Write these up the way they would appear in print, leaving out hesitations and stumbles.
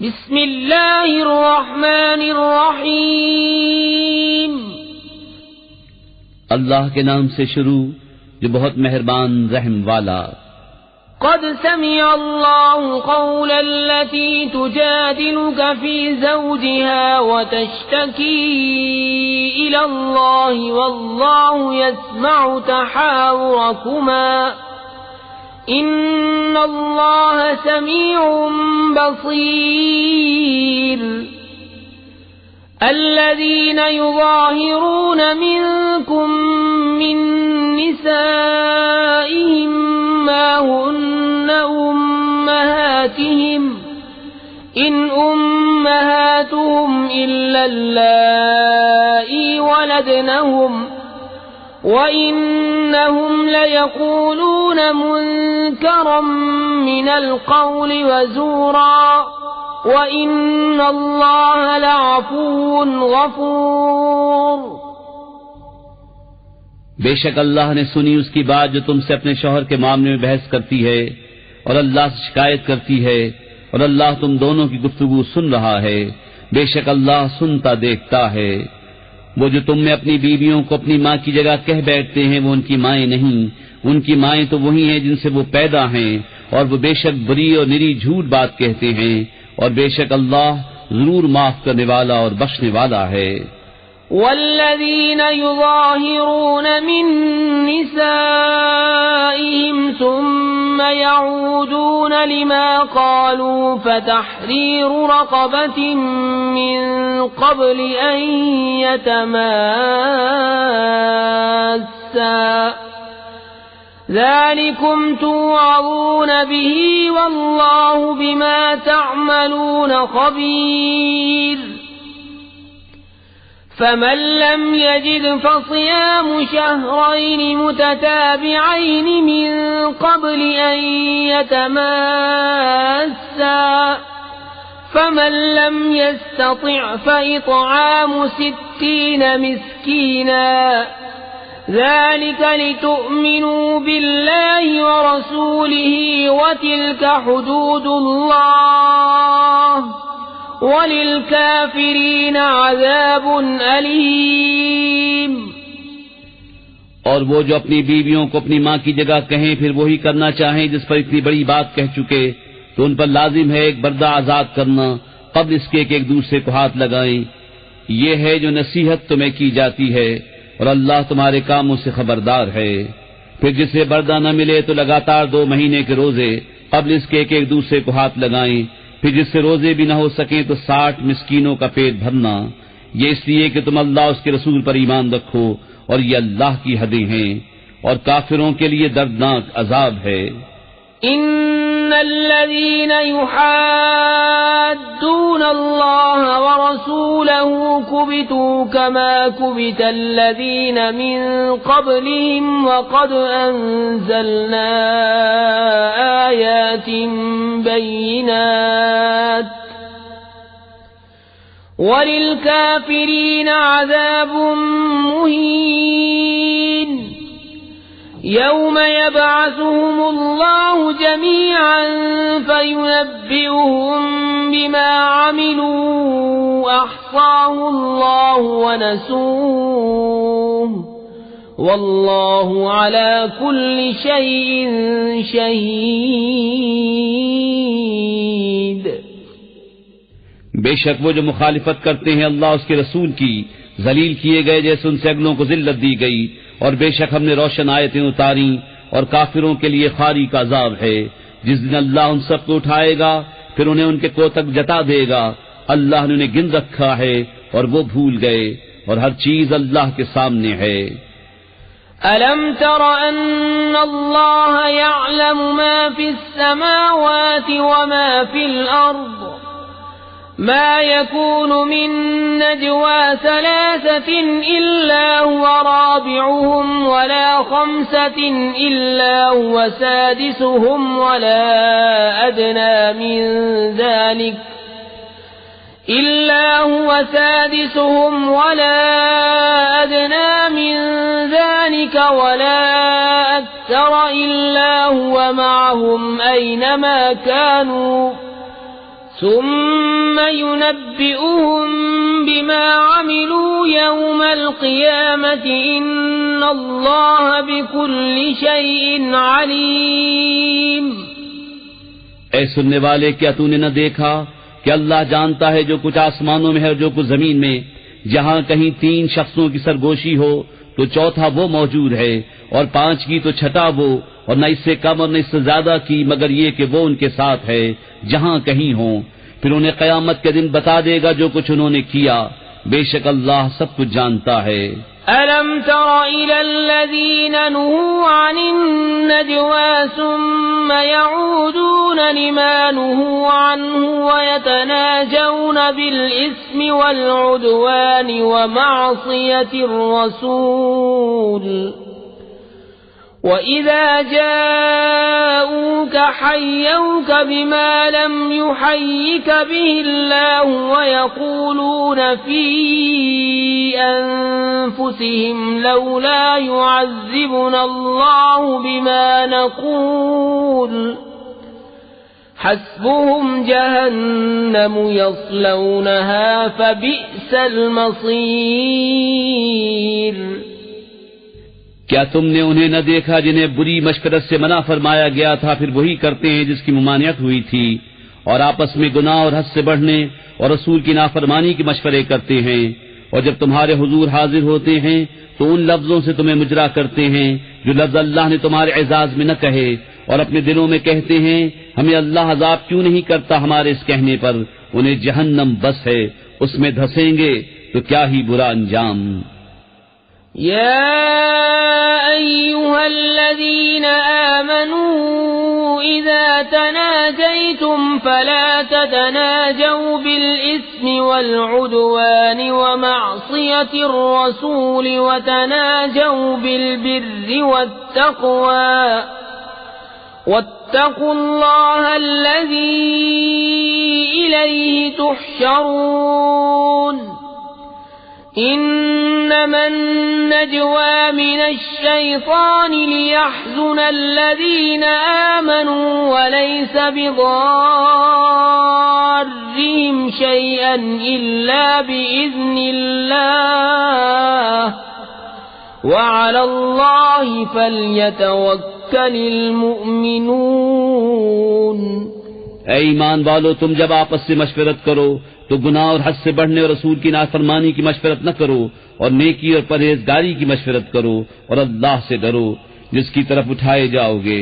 बिस्मिल्लाहिर्रहमानिर्रहीम। अल्लाह के नाम से शुरू जो बहुत मेहरबान रहम वाला। क़द समिअ अल्लाहु क़ौला अल्लती तुजादिलुका फ़ी ज़ौजिहा व तश्तकी इलल्लाहि वल्लाहु यस्मअु तहावुरकुमा इन्नल्लाह समीउन बसीर। الذين يظاهرون منكم من نسائهم ما هن أمهاتهم إن أمهاتهم إلا اللائي ولدنهم وإنهم ليقولون منكرا من القول وزورا وإن الله लअफ़ूٌ गफ़ूर। बेशक अल्लाह ने सुनी उसकी बात जो तुमसे अपने शौहर के मामले में बहस करती है और अल्लाह से शिकायत करती है, और अल्लाह तुम दोनों की गुफ्तगू सुन रहा है। बेशक अल्लाह सुनता देखता है। वो जो तुम में अपनी बीवियों को अपनी माँ की जगह कह बैठते हैं वो उनकी माएँ नहीं, उनकी माएँ तो वही हैं जिनसे वो पैदा हैं, और वो बेशक बुरी और निरी झूठ बात कहते हैं, और बेशक अल्लाह जरूर माफ करने वाला और बख्शने वाला है। वल्लज़ीन युज़ाहिरून मिन निसाइहिम सुम्मा यऊदून लिमा क़ालू फ़तहरीरु रक़बतिन मिन क़ब्लि अन यतमास्सा ज़ालिकुम तुअज़ून बिही वल्लाहु बिमा तअमलून ख़बीर। फमन लम यजिद फसियाम शहरैन मुतताबिዐैन मिन क़ब्लि अन यतमास्सा फमन लम यस्ततिअ फ़इत्आमु 60 मिस्कीना ذلك لتؤمنوا بالله ورسوله وتلك حدود الله وللكافرين عذاب أليم। और वो जो अपनी बीवियों को अपनी माँ की जगह कहें फिर वही करना चाहें जिस पर इतनी बड़ी बात कह चुके, तो उन पर लाजिम है एक बर्दा आजाद करना कब्ल इसके कि एक दूसरे को हाथ लगाएं। ये है जो नसीहत तुम्हें की जाती है, और अल्लाह तुम्हारे कामों से खबरदार है। फिर जिसे बर्दा न मिले तो लगातार 2 महीने के रोजे कब्ल इसके कि एक दूसरे को हाथ लगाएं। फिर जिससे रोजे भी न हो सके तो 60 मिस्कीनों का पेट भरना। ये इसलिए कि तुम अल्लाह उसके रसूल पर ईमान रखो, और ये अल्लाह की हदें हैं, और काफिरों के लिए दर्दनाक अजाब है। इन्नल्लज़ीन युहाद्दून अल्लाह व रसूलहु कुबितू कमा कुबितल्लज़ीन मिन क़ब्लिहिम व क़द अंज़लना आयातिन बय्यिनात वलिलकाफिरीन अज़ाबुन मुहीन। यौम यबअसुहुमुल्लाहु जमीअन फयुनब्बिउहुम बिमा अमिलू अहसाहुल्लाहु व नसूह वल्लाहु अला कुल्लि शैइन शहीद। बेशक वो जो मुखालिफत करते हैं अल्लाह उसके रसूल की, जलील किए गए जैसे उनसे अगलों को जिल्लत दी गई, और बेशक हमने रोशन आयतें उतारी, और काफिरों के लिए खारी का अजाब है। जिस दिन अल्लाह उन सबको उठाएगा फिर उन्हें उनके कोतक जता देगा। अल्लाह ने उन्हें गिन रखा है और वो भूल गए, और हर चीज अल्लाह के सामने है। अलम तर अन्न अल्लाह यअलमु मा फिस समावाति व मा फिल अर्द मा यकूनु मिन नजवा सलासतिन इल्ला हुवा राबिउहुम वला खम्सतिन इल्ला हुवा सादिसुहुम वला अदना मिन ज़ालिक إلا هو سادسهم ولا أدنى من ذلك ولا أكثر إلا هو معهم أينما كانوا ثم ينبئهم بما عملوا يوم القيامة إن الله بكل شيء عليم। ऐ सुनने वाले, क्या तूने न देखा कि अल्लाह जानता है जो कुछ आसमानों में है और जो कुछ जमीन में। जहाँ कहीं 3 शख्सों की सरगोशी हो तो चौथा वो मौजूद है, और 5 की तो छठा वो, और न इससे कम और न इससे ज्यादा की, मगर ये कि वो उनके साथ है जहाँ कहीं हो। फिर उन्हें कयामत के दिन बता देगा जो कुछ उन्होंने किया। बेशक अल्लाह सब कुछ जानता है। ألم تر إلى الذين نهوا عن النجوى ثم يعودون لما نهوا عنه ويتناجون بالإثم والعدوان ومعصية الرسول وإذا جاءوك حيوك بما لم يحيك به الله ويقولون في أنفسهم لولا يعذبنا الله بما نقول حسبهم جهنم يصلونها فبئس المصير। क्या तुमने उन्हें न देखा जिन्हें बुरी मशवरत से मना फरमाया गया था, फिर वही करते हैं जिसकी मुमानियत हुई थी, और आपस में गुनाह और हद से बढ़ने और रसूल की नाफरमानी के मशवरे करते हैं, और जब तुम्हारे हुजूर हाजिर होते हैं तो उन लफ्जों से तुम्हें मुजरा करते हैं जो लफ्ज अल्लाह ने तुम्हारे एजाज में न कहे, और अपने दिलों में कहते हैं हमें अल्लाह अजाब क्यों नहीं करता हमारे इस कहने पर। उन्हें जहन्नम बस है, उसमें धंसेंगे तो क्या ही बुरा अंजाम। يا أيها الذين آمنوا إذا تناجيتم فلا تتناجوا بالإثم والعدوان ومعصية الرسول وتناجوا بالبر والتقوى واتقوا الله الذي إليه تحشرون। إنما النجوى من الشيطان ليحزن الذين آمنوا وليس بضارهم شيئا إلا بإذن الله وعلى الله فليتوكل المؤمنون। ऐ ईमान वालो, तुम जब आपस से मशवरत करो तो गुनाह और हद से बढ़ने और रसूल की नाफरमानी की मशवरत न करो, और नेकी और परहेजगारी की मशवरत करो, और अल्लाह से डरो जिसकी तरफ उठाए जाओगे।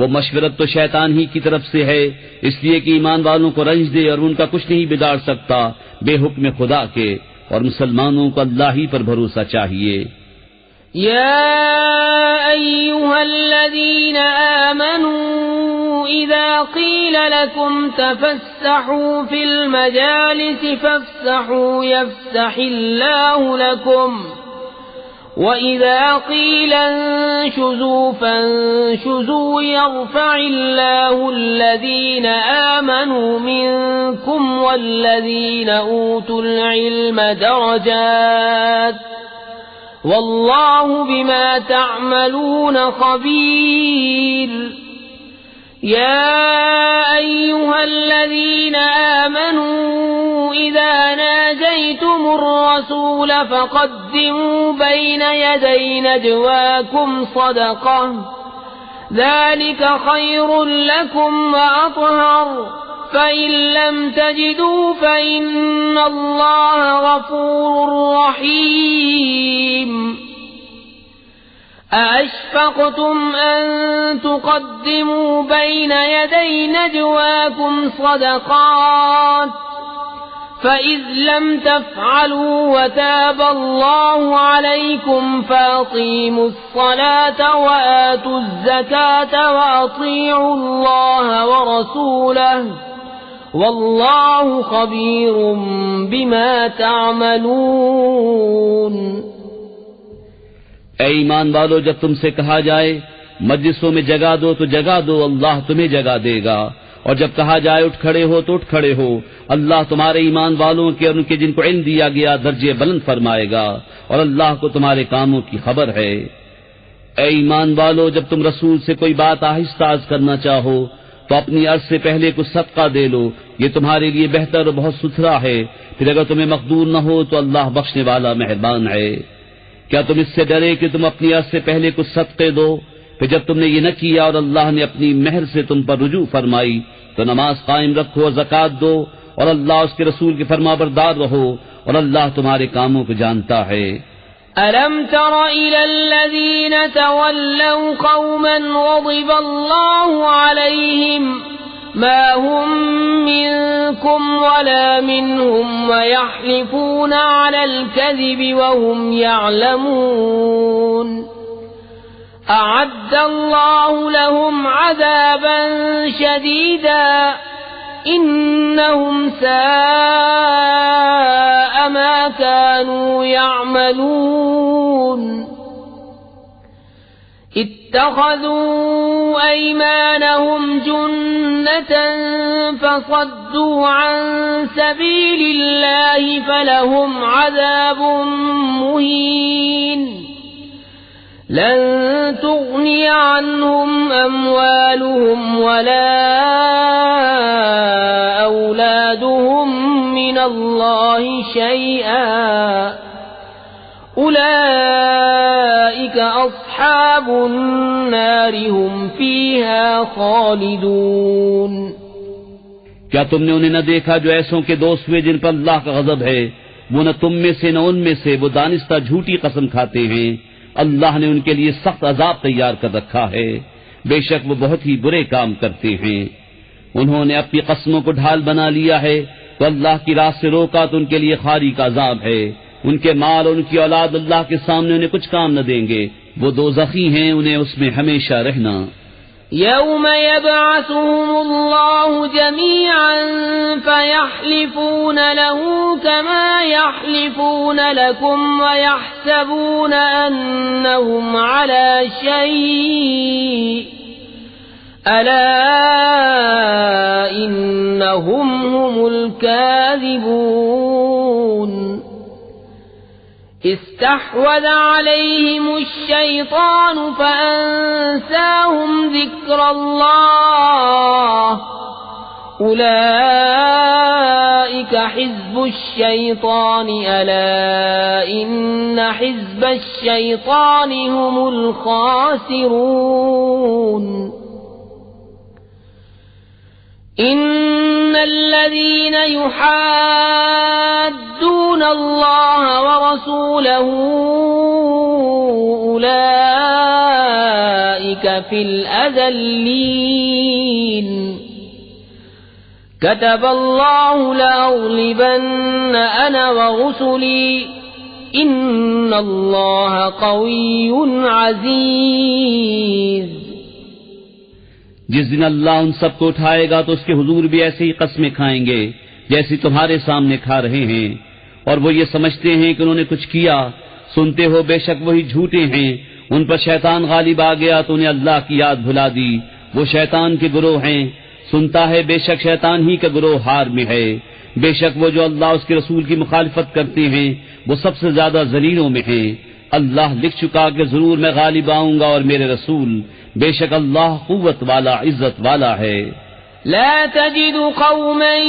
वो मशवरत तो शैतान ही की तरफ से है, इसलिए कि ईमान वालों को रंज दे और उनका कुछ नहीं बिगाड़ सकता बेहुक्म खुदा के, और मुसलमानों को अल्लाह ही पर भरोसा चाहिए। يا أيها الذين آمنوا إذا قيل لكم تفسحوا في المجالس فافسحوا يفسح الله لكم وإذا قيل انشزوا فانشزوا يرفع الله الذين آمنوا منكم والذين أوتوا العلم درجات والله بما تعملون خبير। يا أيها الذين آمنوا إذا ناجيتم الرسول فقدموا بين يدي نجواكم صدقة ذلك خير لكم وأطهر فإن لم تجدوا فإن الله غفور رحيم। أأشفقتم أن تقدموا بين يدي نجواكم صدقات فإذ لم تفعلوا وتاب الله عليكم فأقيموا الصلاة وآتوا الزكاة وأطيعوا الله ورسوله والله خبير بما تعملون। ऐ ईमान वालो, जब तुमसे कहा जाए मजलिसों में जगा दो तो जगा दो, अल्लाह तुम्हें जगा देगा, और जब कहा जाए उठ खड़े हो तो उठ खड़े हो, अल्लाह तुम्हारे ईमान वालों के और उनके जिनको इल्म दिया गया दर्जे बुलंद फरमाएगा, और अल्लाह को तुम्हारे कामों की खबर है। ऐ ईमान वालो, जब तुम रसूल से कोई बात आहिस्ता करना चाहो तो अपनी अर्ज से पहले कुछ सदका दे लो, ये तुम्हारे लिए बेहतर और बहुत सुथरा है। फिर अगर तुम्हें मकदूर न हो तो अल्लाह बख्शने वाला मेहरबान है। क्या तुम इससे डरे कि तुम अपनी अर्ज से पहले कुछ सदक़े दो, फिर जब तुमने ये न किया और अल्लाह ने अपनी मेहर से तुम पर रुजू फरमाई तो नमाज कायम रखो और ज़कात दो और अल्लाह उसके रसूल के फरमाबरदार रहो और अल्लाह तुम्हारे कामों को जानता है। अलम तर इलल्लज़ीन तवल्लव क़ौमन ग़ज़िब अल्लाहु अलैहिम मा हुम मिनकुम वला मिनहुम व यहलिफून अलल कज़िबि व हुम यअलमून अअद्द अल्लाहु लहुम अज़ाबन शदीदा इन्नहुम साअ मा कानू यअमलून इत्तख़ज़ू अयमानहुम जुन्नतन फसद्दू अन सबीलिल्लाहि फलहुम अज़ाबुम मुहीन लन तुग़नी अन्हुम अम्वालुहुम वला औलादुहुम मिनल्लाहि शैआ उलाइक अस्हाबुन नारि हुम फीहा खालिदून। क्या तुमने उन्हें न देखा जो ऐसों के दोस्त हुए जिन पर अल्लाह का गज़ब है? वो न तुम में से न उनमें से, वो दानिस्ता झूठी कसम खाते हैं। अल्लाह ने उनके लिए सख्त अजाब तैयार कर रखा है। बेशक वो बहुत ही बुरे काम करते हैं। उन्होंने अपनी कसमों को ढाल बना लिया है तो अल्लाह की राह से रोका तो उनके लिए खारी का अजाब है। उनके माल और उनकी औलाद अल्लाह के सामने उन्हें कुछ काम न देंगे। वो दोज़खी हैं, उन्हें उसमें हमेशा रहना। यौम यबअसुहुमुल्लाहु जमीअन फयहलिफून लहू कमा यहलिफून लकुम वयहसबून अन्नहुम अला शै'इन अला इन्नहुम हुमुल काज़िबून। इस्तहवज़ अलैहिमुश्शैतानु फअंसाहुम ज़िक्रल्लाह उलाइक हिज़्बुश्शैतानि अला इन्न हिज़्बश्शैतानि हुमुल खासिरून। इन्नल्लज़ीन युहाद्दून अल्लाह व रसूलहू उलाइक फिल अज़ल्लीन कतबल्लाहु लअग़लिबन्न अना व रुसुली इन्नल्लाह क़विय्युन अज़ीज़। जिस दिन अल्लाह उन सबको उठाएगा तो उसके हुजूर भी ऐसे ही कस्में खाएंगे जैसी तुम्हारे सामने खा रहे हैं, और वो ये समझते हैं कि उन्होंने कुछ किया। सुनते हो बेशक वही झूठे हैं। उन पर शैतान गालिब आ गया तो उन्हें अल्लाह की याद भुला दी। वो शैतान के गुरोह हैं। सुनता है बेशक शैतान ही का गुरोह हार में है। बेशक वो जो अल्लाह उसके रसूल की मुखालिफत करते हैं वो सबसे ज्यादा जलीलों में हैं। अल्लाह लिख चुका कि जरूर मैं गालिब आऊंगा और मेरे रसूल, बेशक अल्लाह कुव्वत वाला इज्जत वाला है। ला तजिदु कौमन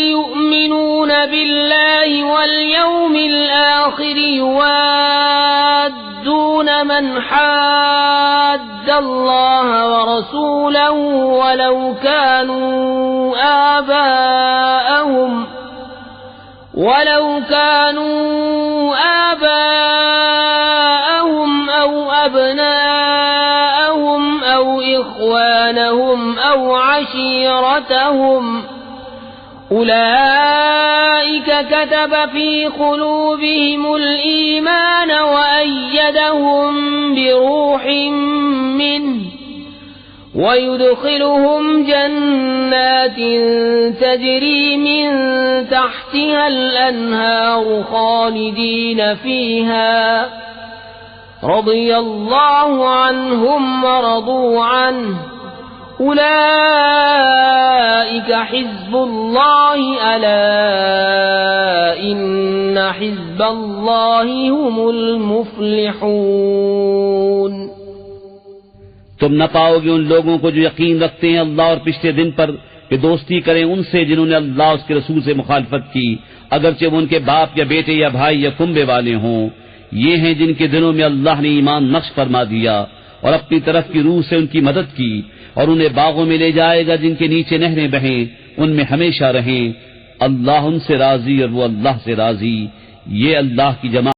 युमिनून बिल्लाहि वल यौमिल आखिर युवाद्दून मन हाद्दल्लाह व रसूलहू वलौ कानू आबाअहुम औ अबनाअहुम औ इख्वानहुम औ अशीरतहुम उलाइक कतब फी क़ुलूबिहिमुल ईमान व अय्यदहुम बिरूहिम मिन्हु ويدخلهم جنات تجري من تحتها الأنهار خالدين فيها رضي الله عنهم ورضوا عنه أولئك حزب الله ألا إن حزب الله هم المفلحون। तुम न पाओगे उन लोगों को जो यकीन रखते हैं अल्लाह और पिछले दिन पर कि दोस्ती करें उनसे जिन्होंने अल्लाह उसके रसूल से मुखालफत की, अगरचे वो उनके बाप या बेटे या भाई या कुंबे वाले हों। ये हैं जिनके दिलों में अल्लाह ने ईमान नक्श फरमा दिया और अपनी तरफ की रूह से उनकी मदद की, और उन्हें बागों में ले जाएगा जिनके नीचे नहरें बहें, उनमें हमेशा रहें। अल्लाह उनसे राजी और वो अल्लाह से राजी। ये अल्लाह की जमा